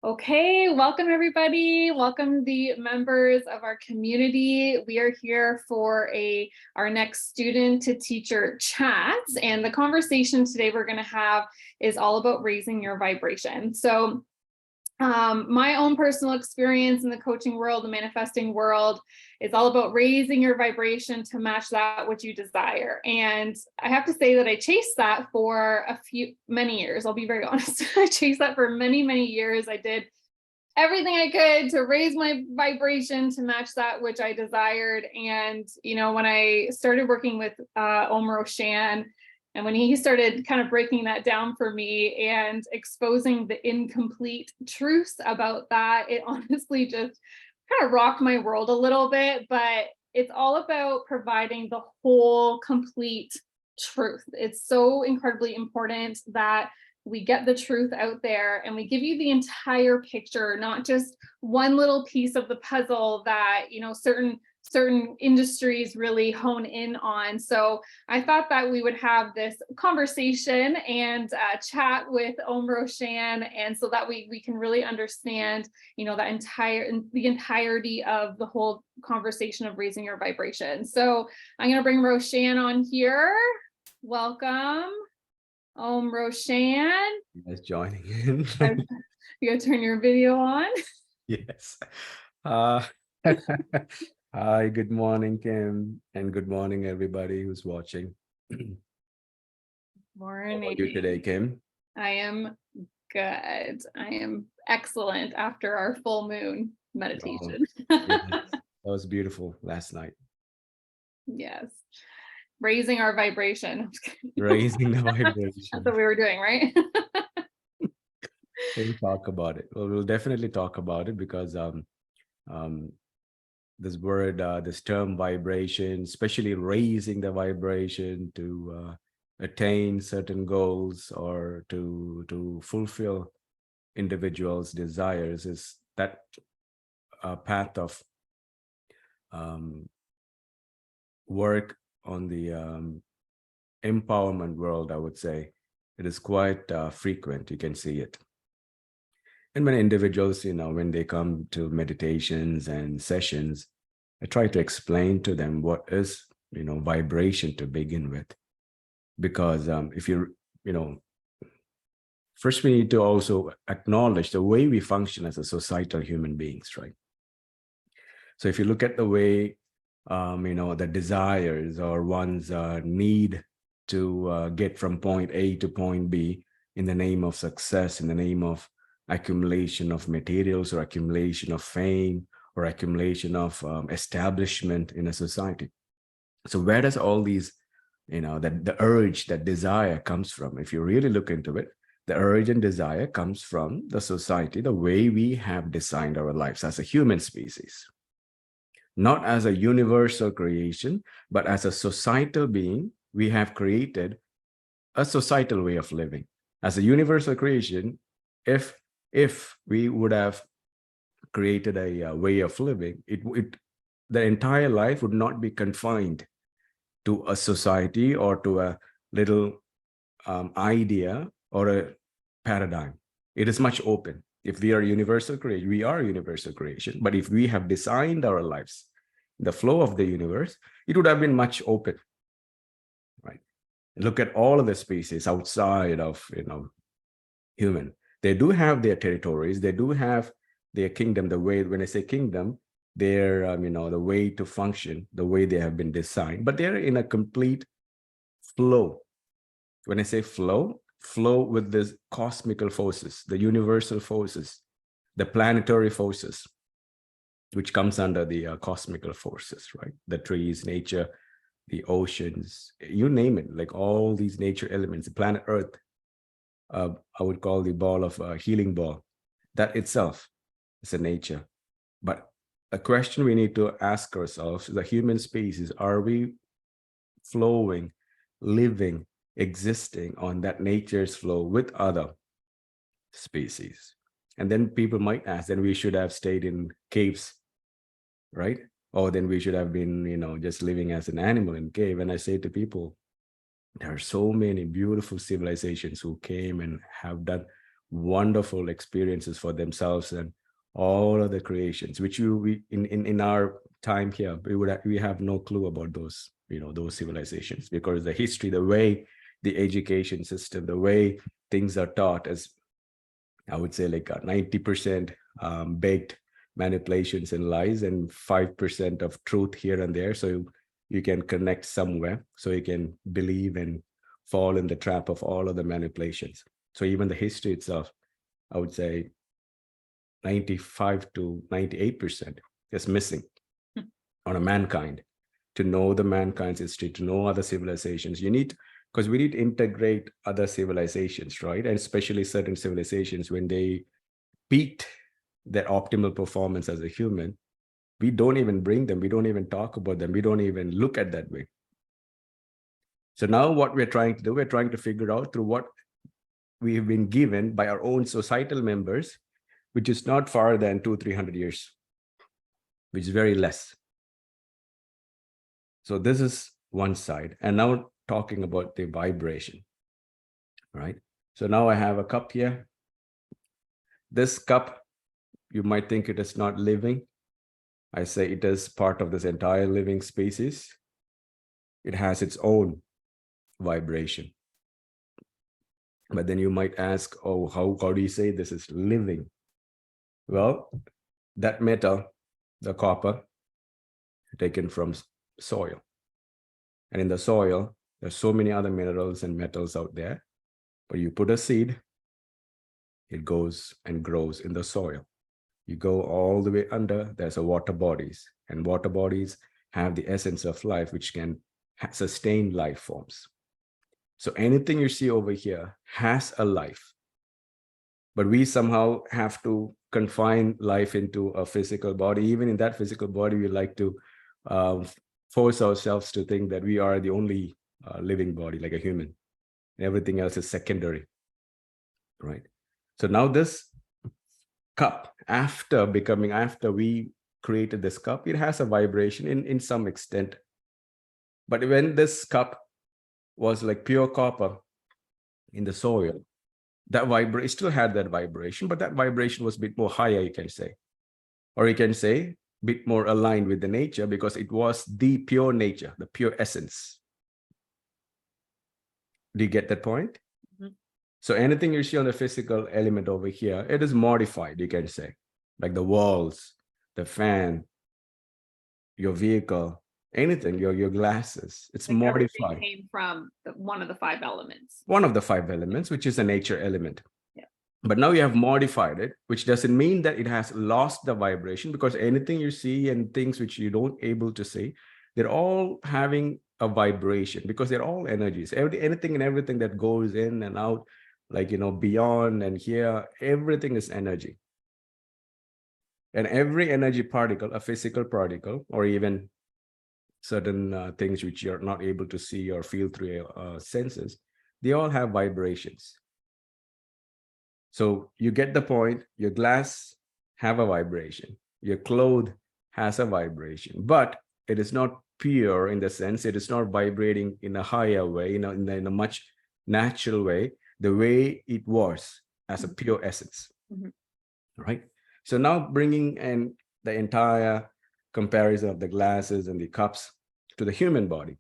Okay, welcome everybody. Welcome the members of our community. We are here for our next student to teacher chats, and the conversation today we're going to have is all about raising your vibration. So my own personal experience in the coaching world, the manifesting world, is all about raising your vibration to match that which you desire. And I have to say that I chased that for many years. I'll be very honest. I chased that for many, many years. I did everything I could to raise my vibration to match that which I desired. And, when I started working with Om Roshan, and when he started kind of breaking that down for me and exposing the incomplete truths about that, it honestly just kind of rocked my world a little bit. But it's all about providing the whole complete truth. It's so incredibly important that we get the truth out there and we give you the entire picture, not just one little piece of the puzzle that, certain industries really hone in on. So I thought that we would have this conversation and chat with Om Roshan, and so that we can really understand, the entirety of the whole conversation of raising your vibration. So I'm going to bring Roshan on here. Welcome, Om Roshan. You guys joining in? You gotta turn your video on. Yes. Hi, good morning, Kim, and good morning, everybody who's watching. Morning. How are you today, Kim? I am good. I am excellent after our full moon meditation. That was beautiful last night. Yes. Raising our vibration. Raising the vibration. That's what we were doing, right? We'll talk about it. Well, we'll definitely talk about it because this word, this term vibration, especially raising the vibration to attain certain goals or to fulfill individuals' desires, is that path of work on the empowerment world. I would say it is quite frequent. You can see it. And when individuals, when they come to meditations and sessions, I try to explain to them what is, vibration to begin with. Because if first we need to also acknowledge the way we function as a societal human beings, right? So if you look at the way, the desires or one's need to get from point A to point B in the name of success, in the name of accumulation of materials or accumulation of fame or accumulation of establishment in a society. So where does all these, that the urge, that desire comes from? If you really look into it, the urge and desire comes from the society, the way we have designed our lives as a human species. Not as a universal creation, but as a societal being, we have created a societal way of living. As a universal creation, if we would have created a way of living, the entire life would not be confined to a society or to a little idea or a paradigm. It is much open. If we are universal creation, we are universal creation. But if we have designed our lives, the flow of the universe, it would have been much open, right? Look at all of the species outside of, human. They do have their territories. They do have their kingdom. The way, when I say kingdom, they're, the way to function, the way they have been designed, but they're in a complete flow. When I say flow with the cosmical forces, the universal forces, the planetary forces, which comes under the cosmical forces, right? The trees, nature, the oceans, you name it, like all these nature elements, the planet Earth, I would call the ball of healing ball. That itself is a nature. But a question we need to ask ourselves, the human species, are we flowing, living, existing on that nature's flow with other species? And then people might ask, then we should have stayed in caves, right? Or then we should have been, just living as an animal in cave. And I say to people, there are so many beautiful civilizations who came and have done wonderful experiences for themselves and all of the creations, which in our time here, we have no clue about those, those civilizations, because the history, the way the education system, the way things are taught is, I would say, like 90% baked manipulations and lies, and 5% of truth here and there. So you can connect somewhere, so you can believe and fall in the trap of all of the manipulations. So even the history itself, I would say 95 to 98% is missing on a mankind. To know the mankind's history, to know other civilizations, you need, because we need to integrate other civilizations, right? And especially certain civilizations, when they peaked their optimal performance as a human, we don't even bring them, we don't even talk about them, we don't even look at that way. So now what we're trying to do, we're trying to figure out through what we have been given by our own societal members, which is not far than 200-300 years, which is very less. So this is one side. And now talking about the vibration, right? So now I have a cup here. This cup, you might think it is not living. I say it is part of this entire living species. It has its own vibration. But then you might ask, oh, how do you say this is living? Well, that metal, the copper, taken from soil. And in the soil, there's so many other minerals and metals out there. But you put a seed, it goes and grows in the soil. You go all the way under, there's a water bodies. And water bodies have the essence of life, which can sustain life forms. So anything you see over here has a life. But we somehow have to confine life into a physical body. Even in that physical body, we like to force ourselves to think that we are the only living body, like a human. Everything else is secondary, right? So now this cup, after we created this cup, it has a vibration in some extent. But when this cup was like pure copper in the soil, that vibration still had that vibration, but that vibration was a bit more higher, you can say. Or you can say a bit more aligned with the nature, because it was the pure nature, the pure essence. Do you get that point? Mm-hmm. So anything you see on the physical element over here, it is modified, you can say. Like the walls, the fan, your vehicle, anything, your glasses, it's like modified. Came from one of the 5 elements. One of the 5 elements, which is a nature element. Yeah. But now you have modified it, which doesn't mean that it has lost the vibration, because anything you see and things which you don't able to see, they're all having a vibration, because they're all energies. Anything and everything that goes in and out, like, beyond and here, everything is energy. And every energy particle, a physical particle, or even certain things which you're not able to see or feel through your senses, they all have vibrations. So you get the point. Your glass have a vibration. Your cloth has a vibration, but it is not pure in the sense it is not vibrating in a higher way, in a much natural way, the way it was as a pure essence. Mm-hmm. Right? So now bringing in the entire comparison of the glasses and the cups to the human body,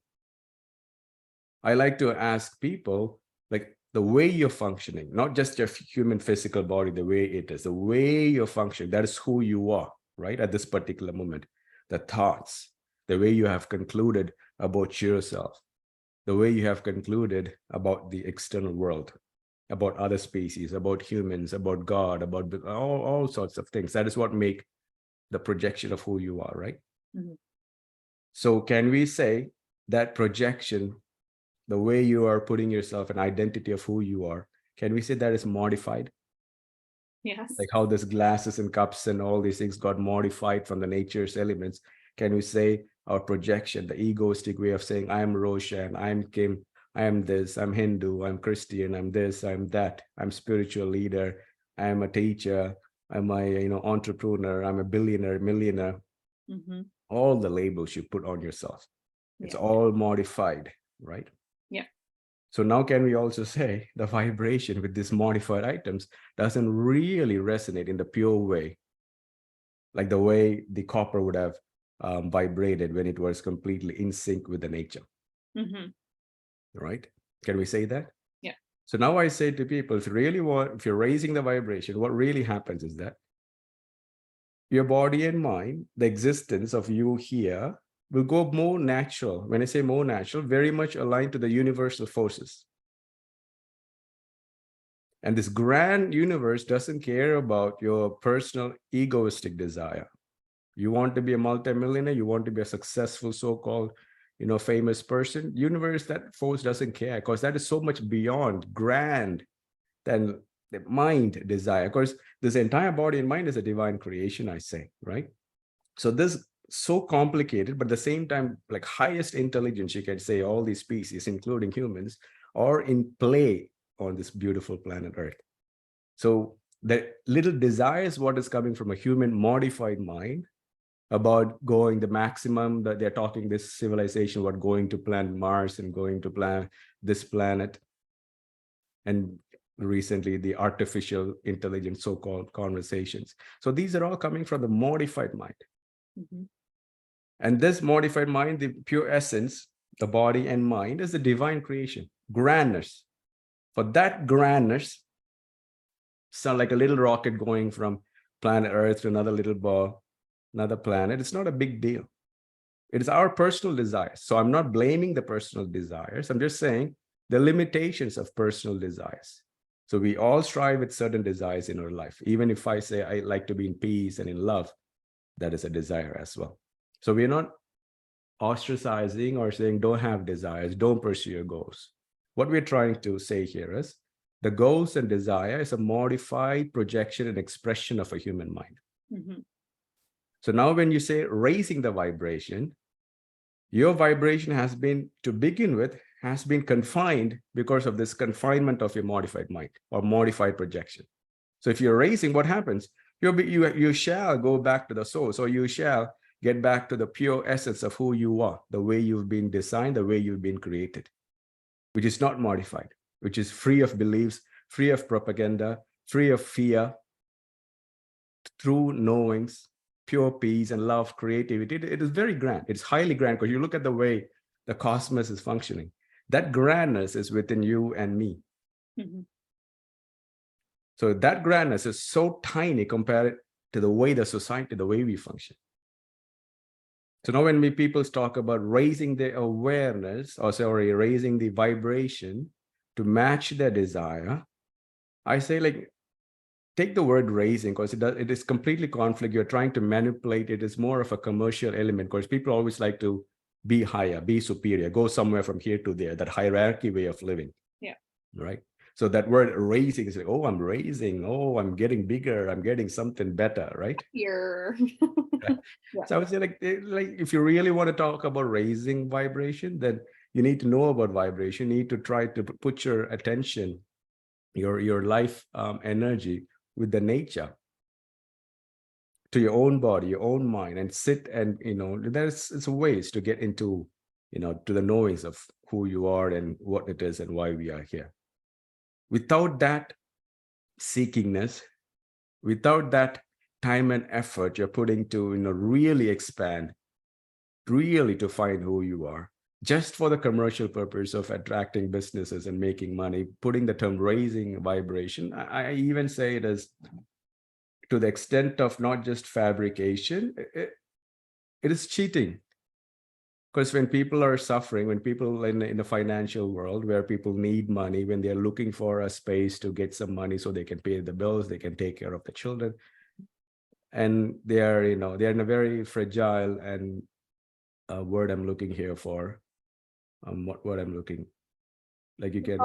I like to ask people, like, the way you're functioning, not just your human physical body, the way it is, the way you're functioning, that is who you are, right? At this particular moment, the thoughts, the way you have concluded about yourself, the way you have concluded about the external world, about other species, about humans, about God, about all sorts of things. That is what make the projection of who you are, right? Mm-hmm. So can we say that projection, the way you are putting yourself, an identity of who you are, can we say that is modified? Yes. Like how this glasses and cups and all these things got modified from the nature's elements. Can we say our projection, the egoistic way of saying, I am Roshan, I'm Kim, I am this, I'm Hindu, I'm Christian, I'm this, I'm that, I'm spiritual leader, I'm a teacher, I'm a entrepreneur, I'm a billionaire, millionaire. Mm-hmm. All the labels you put on yourself, it's all modified, right? Yeah. So now can we also say the vibration with these modified items doesn't really resonate in the pure way, like the way the copper would have vibrated when it was completely in sync with the nature, right? Can we say that? Yeah. So now I say to people, if you're raising the vibration, what really happens is that your body and mind, the existence of you here, will go more natural. When I say more natural, very much aligned to the universal forces. And this grand universe doesn't care about your personal egoistic desire. You want to be a multimillionaire, you want to be a successful so-called, famous person. Universe, that force doesn't care, because that is so much beyond grand than the mind desire. Of course, this entire body and mind is a divine creation, I say, right? So this so complicated, but at the same time, like highest intelligence, you can say all these species, including humans, are in play on this beautiful planet Earth. So the little desires, what is coming from a human modified mind about going the maximum, that they're talking this civilization about going to planet Mars and going to plan this planet. And recently the artificial intelligence so-called conversations. So these are all coming from the modified mind. And this modified mind, the pure essence, the body and mind, is the divine creation, grandness. For that grandness, sound like a little rocket going from planet Earth to another little ball, another planet. It's not a big deal. It is our personal desires. So I'm not blaming the personal desires. I'm just saying the limitations of personal desires. So we all strive with certain desires in our life. Even if I say I like to be in peace and in love, that is a desire as well. So we're not ostracizing or saying don't have desires, don't pursue your goals. What we're trying to say here is the goals and desire is a modified projection and expression of a human mind. So now when you say raising the vibration, your vibration has been, to begin with, has been confined because of this confinement of your modified mind or modified projection. So if you're raising, what happens? You shall go back to the source, or you shall get back to the pure essence of who you are, the way you've been designed, the way you've been created, which is not modified, which is free of beliefs, free of propaganda, free of fear, true knowings, pure peace and love, creativity. It is very grand. It's highly grand, because you look at the way the cosmos is functioning. That grandness is within you and me. So that grandness is so tiny compared to the way the society, the way we function. So now when people talk about raising the awareness, or sorry, raising the vibration to match their desire, I say, like, take the word raising, because it is completely conflict. You're trying to manipulate. It is more of a commercial element, because people always like to be higher, be superior, go somewhere from here to there, that hierarchy way of living. Yeah. Right. So that word raising is like, oh, I'm raising. Oh, I'm getting bigger. I'm getting something better. Right. Here. Yeah. So I would say, like if you really want to talk about raising vibration, then you need to know about vibration. You need to try to put your attention, your life energy with the nature, to your own body, your own mind, and sit and, there's ways to get into, to the knowings of who you are and what it is and why we are here. Without that seekingness, without that time and effort you're putting to, really expand, really to find who you are, just for the commercial purpose of attracting businesses and making money, putting the term raising vibration, I even say it as to the extent of not just fabrication, it is cheating. Because when people are suffering, when people in the financial world where people need money, when they're looking for a space to get some money so they can pay the bills, they can take care of the children, and they're in a very fragile and word I'm looking here for, what I'm looking, like you can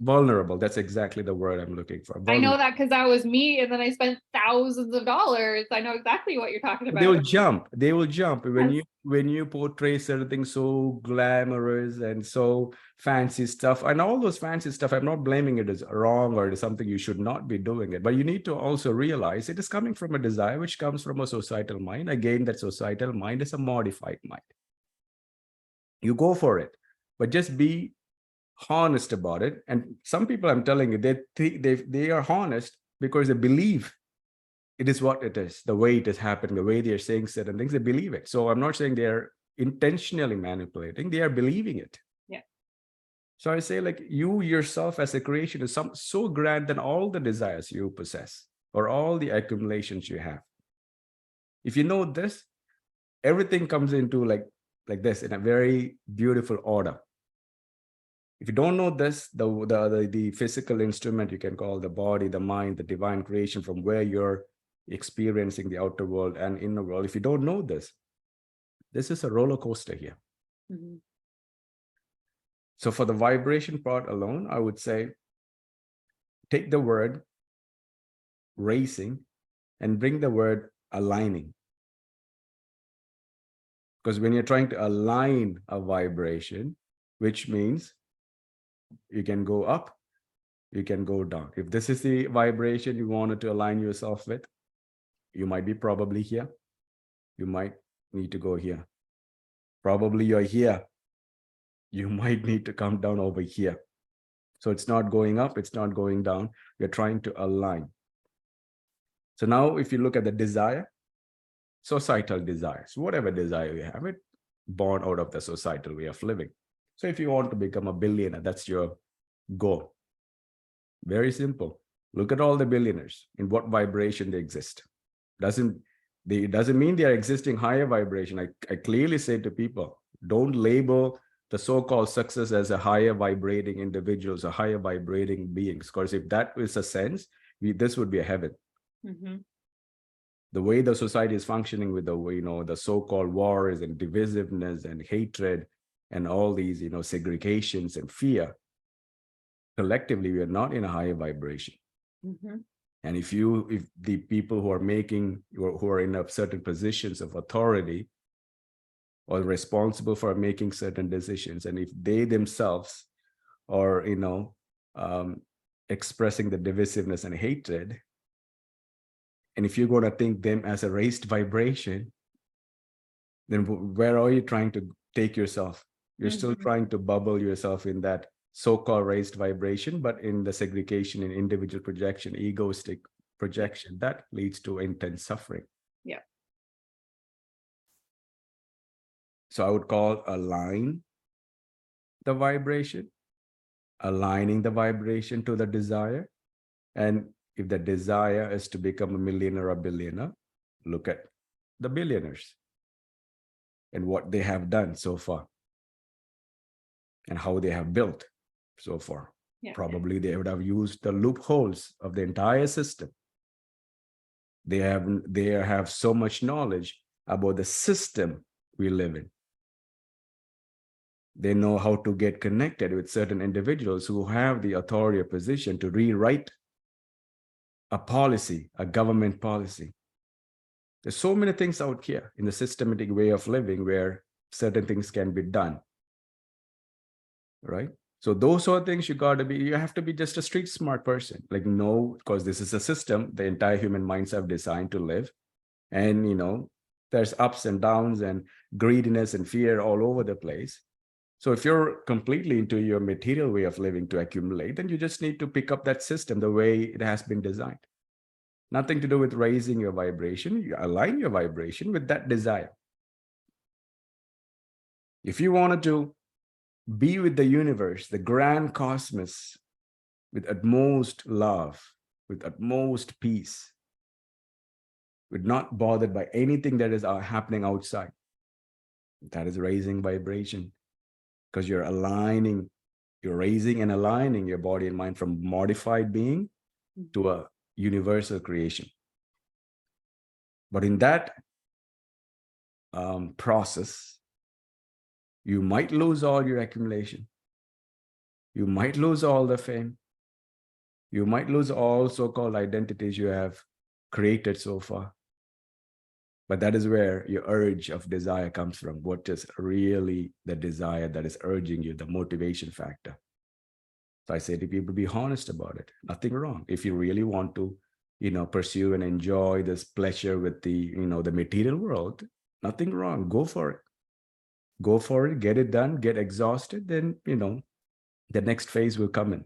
vulnerable. That's exactly the word I'm looking for. I know that because that was me, and then I spent thousands of dollars. I know exactly what you're talking about. They will jump when you portray certain so glamorous and so fancy stuff, and all those fancy stuff. I'm not blaming it as wrong or it is something you should not be doing it, but you need to also realize it is coming from a desire which comes from a societal mind. Again, that societal mind is a modified mind. You go for it, but just be honest about it. And some people, I'm telling you, they are honest because they believe it is what it is, the way it is happening, the way they are saying certain things, they believe it. So I'm not saying they are intentionally manipulating, they are believing it. Yeah. So I say, like, you yourself as a creation is so grand than all the desires you possess or all the accumulations you have. If you know this, everything comes into like this in a very beautiful order. If you don't know this, the physical instrument you can call the body, the mind, the divine creation from where you're experiencing the outer world and inner world, if you don't know this is a roller coaster here. Mm-hmm. So for the vibration part alone, I would say, take the word racing and bring the word aligning. Because when you're trying to align a vibration, which means you can go up, you can go down. If this is the vibration you wanted to align yourself with, you might be probably here. You might need to go here. Probably you're here. You might need to come down over here. So it's not going up, it's not going down. You're trying to align. So now if you look at the desire, societal desires, whatever desire you have, it born out of the societal way of living. So if you want to become a billionaire, that's your goal. Very simple. Look at all the billionaires, in what vibration they exist. Doesn't mean they are existing higher vibration. I clearly say to people, don't label the so-called success as a higher vibrating individuals or higher vibrating beings, because if that is a sense, this would be a heaven. Mm-hmm. The way the society is functioning with the so-called wars and divisiveness and hatred and all these segregations and fear, collectively we are not in a higher vibration. Mm-hmm. And if the people who are in certain positions of authority or responsible for making certain decisions, and if they themselves are expressing the divisiveness and hatred, and if you're going to think them as a raised vibration, then where are you trying to take yourself? You're still trying to bubble yourself in that so-called raised vibration, but in the segregation and individual projection, egoistic projection, that leads to intense suffering. Yeah. So I would call aligning the vibration to the desire. And if the desire is to become a millionaire or a billionaire, look at the billionaires and what they have done so far and how they have built so far. Yeah. Probably they would have used the loopholes of the entire system. They have so much knowledge about the system we live in. They know how to get connected with certain individuals who have the authority or position to rewrite a policy, a government policy. There's so many things out here in the systematic way of living where certain things can be done, right? So those are things you have to be just a street smart person. Like, no, because this is a system the entire human minds have designed to live. And, there's ups and downs and greediness and fear all over the place. So if you're completely into your material way of living to accumulate, then you just need to pick up that system the way it has been designed. Nothing to do with raising your vibration. You align your vibration with that desire. If you wanted to be with the universe, the grand cosmos, with utmost love, with utmost peace, with not bothered by anything that is happening outside, that is raising vibration. Because you're raising and aligning your body and mind from modified being to a universal creation. But in that process, you might lose all your accumulation. You might lose all the fame. You might lose all so-called identities you have created so far. But that is where your urge of desire comes from. What is really the desire that is urging you, the motivation factor? So I say to people, be honest about it. Nothing wrong. If you really want to, pursue and enjoy this pleasure with the material world, nothing wrong. Go for it. Go for it. Get it done. Get exhausted. Then, the next phase will come in.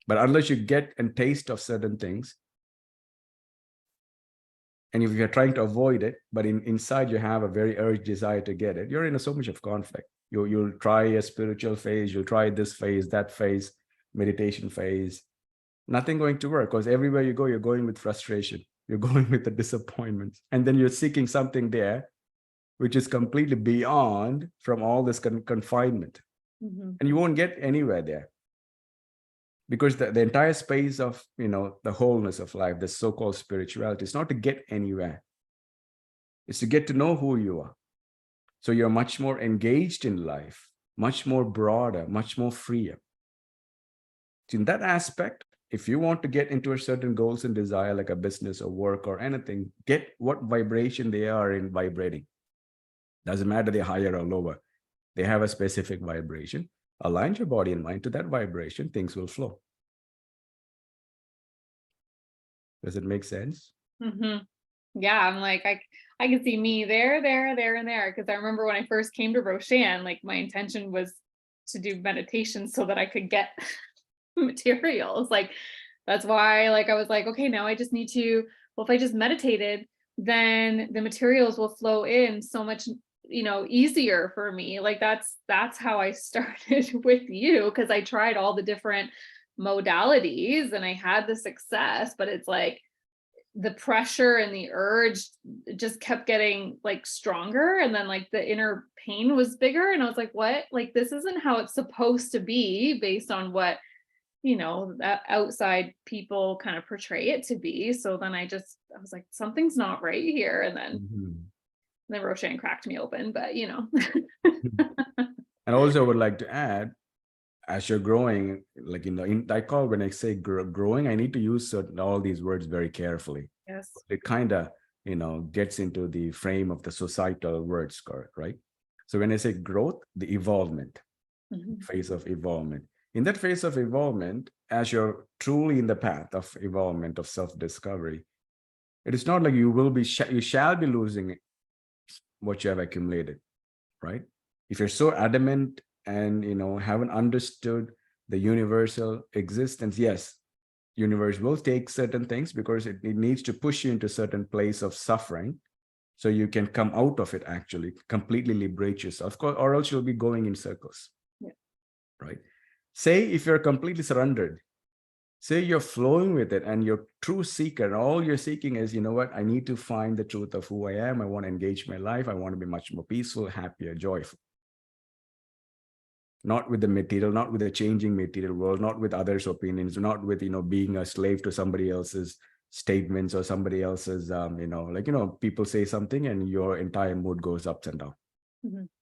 But unless you get and taste of certain things, and if you're trying to avoid it, but inside you have a very urgent desire to get it, you're in so much of conflict. You'll try a spiritual phase, you'll try this phase, that phase, meditation phase. Nothing going to work, because everywhere you go, you're going with frustration. You're going with the disappointment. And then you're seeking something there, which is completely beyond from all this confinement. Mm-hmm. And you won't get anywhere there. Because the entire space of, the wholeness of life, the so-called spirituality, is not to get anywhere. It's to get to know who you are. So you're much more engaged in life, much more broader, much more freer. So in that aspect, if you want to get into a certain goals and desire, like a business or work or anything, get what vibration they are in vibrating. Doesn't matter they're higher or lower. They have a specific vibration. Align your body and mind to that vibration, things will flow. Does it make sense? Mm-hmm. Yeah, I'm like, I can see me there, and there. Because I remember when I first came to Roshan, like my intention was to do meditation so that I could get materials. Like that's why, like I was like, okay, now I just need to. Well, if I just meditated, then the materials will flow in so much, easier for me. Like that's how I started with you, because I tried all the different modalities and I had the success, but it's like the pressure and the urge just kept getting like stronger, and then like the inner pain was bigger, and I was like, what, like this isn't how it's supposed to be based on what that outside people kind of portray it to be. So then I was like, something's not right here. And then Roshan cracked me open, but And also I would like to add, as you're growing, like I call, when I say growing, I need to use all these words very carefully. Yes. It kind of gets into the frame of the societal words, right? So when I say growth, the evolvement, phase of evolvement. In that phase of evolvement, as you're truly in the path of evolvement, of self-discovery, it is not like you shall be losing what you have accumulated, right? If you're so adamant and haven't understood the universal existence, yes, universe will take certain things because it needs to push you into a certain place of suffering, so you can come out of it, actually completely liberate yourself, or else you'll be going in circles. Yeah. Right? Say if you're completely surrendered, say you're flowing with it and you're true seeker, and all you're seeking is, what, I need to find the truth of who I am. I want to engage my life. I want to be much more peaceful, happier, joyful. Not with the material, not with the changing material world, not with others' opinions, not with, being a slave to somebody else's statements or somebody else's, people say something and your entire mood goes up and down.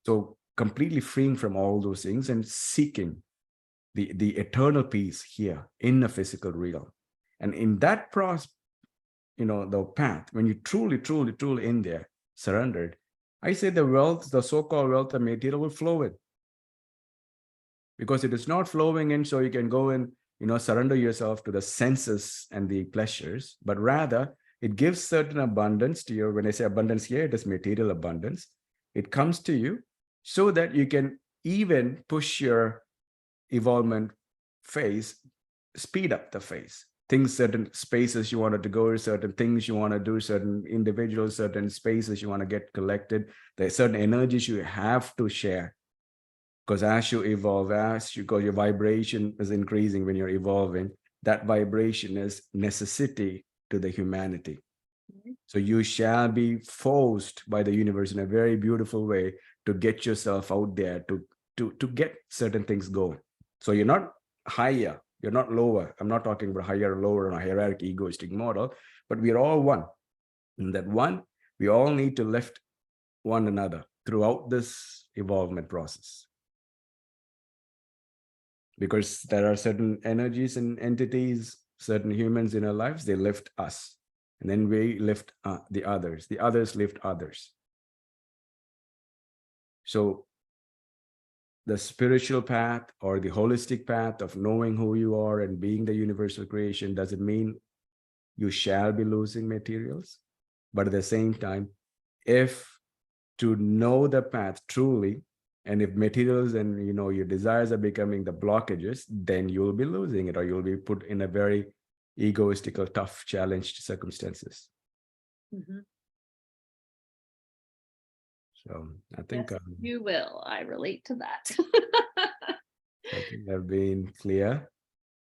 So completely freeing from all those things and seeking the eternal peace here in the physical realm. And in that process, the path, when you truly in there, surrendered, I say the wealth, the so-called wealth of material will flow in. Because it is not flowing in so you can go and, surrender yourself to the senses and the pleasures, but rather it gives certain abundance to you. When I say abundance here, it is material abundance. It comes to you so that you can even push your evolvement phase, speed up the phase. Things, certain spaces you wanted to go, certain things you want to do, certain individuals, certain spaces you want to get collected. There are certain energies you have to share. Because as you evolve, because your vibration is increasing when you're evolving, that vibration is necessity to the humanity. So you shall be forced by the universe in a very beautiful way to get yourself out there, to get certain things going. So you're not higher, you're not lower. I'm not talking about higher or lower on a hierarchy, egoistic model, but we're all one. In that one, we all need to lift one another throughout this evolvement process. Because there are certain energies and entities, certain humans in our lives, they lift us. And then we lift the others lift others. So the spiritual path or the holistic path of knowing who you are and being the universal creation doesn't mean you shall be losing materials. But at the same time, if to know the path truly And if materials and your desires are becoming the blockages, then you'll be losing it, or you'll be put in a very egoistical, tough, challenged circumstances. Mhm. So I think Yes, you will. I relate to that. I think I've been clear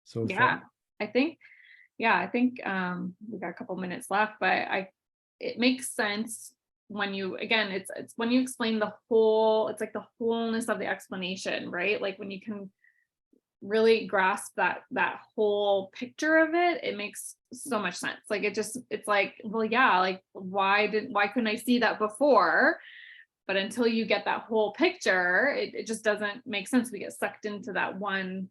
so far. Yeah, I think, we got a couple minutes left, but it makes sense when you, again, it's when you explain the whole, it's like the wholeness of the explanation, right? Like when you can really grasp that whole picture of it, it makes so much sense. Like it's like, well, yeah, like why couldn't I see that before? But until you get that whole picture, it just doesn't make sense. We get sucked into that one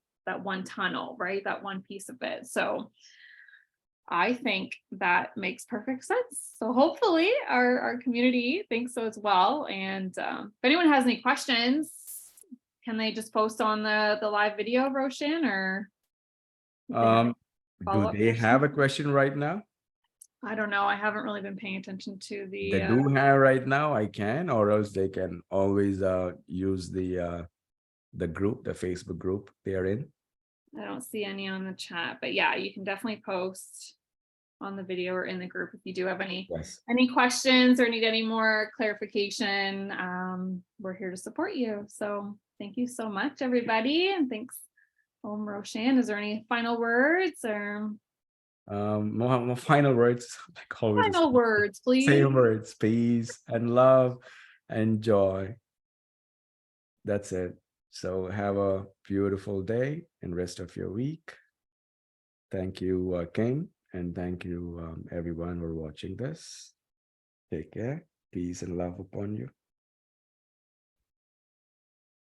tunnel, right? That one piece of it. So I think that makes perfect sense. So hopefully our community thinks so as well. And if anyone has any questions, can they just post on the live video, Roshan, or Do follow-up they have a question right now? I don't know. I haven't really been paying attention to They the do have right now, I can, or else they can always use the group, the Facebook group they are in. I don't see any on the chat, but yeah, you can definitely post on the video or in the group if you do have any questions or need any more clarification. We're here to support you. So thank you so much, everybody, and thanks, Om Roshan. Is there any final words or More final words, like always. final words, please? Same words: peace and love and joy. That's it. So have a beautiful day and rest of your week. Thank you, King, and thank you, everyone, for watching this. Take care. Peace and love upon you.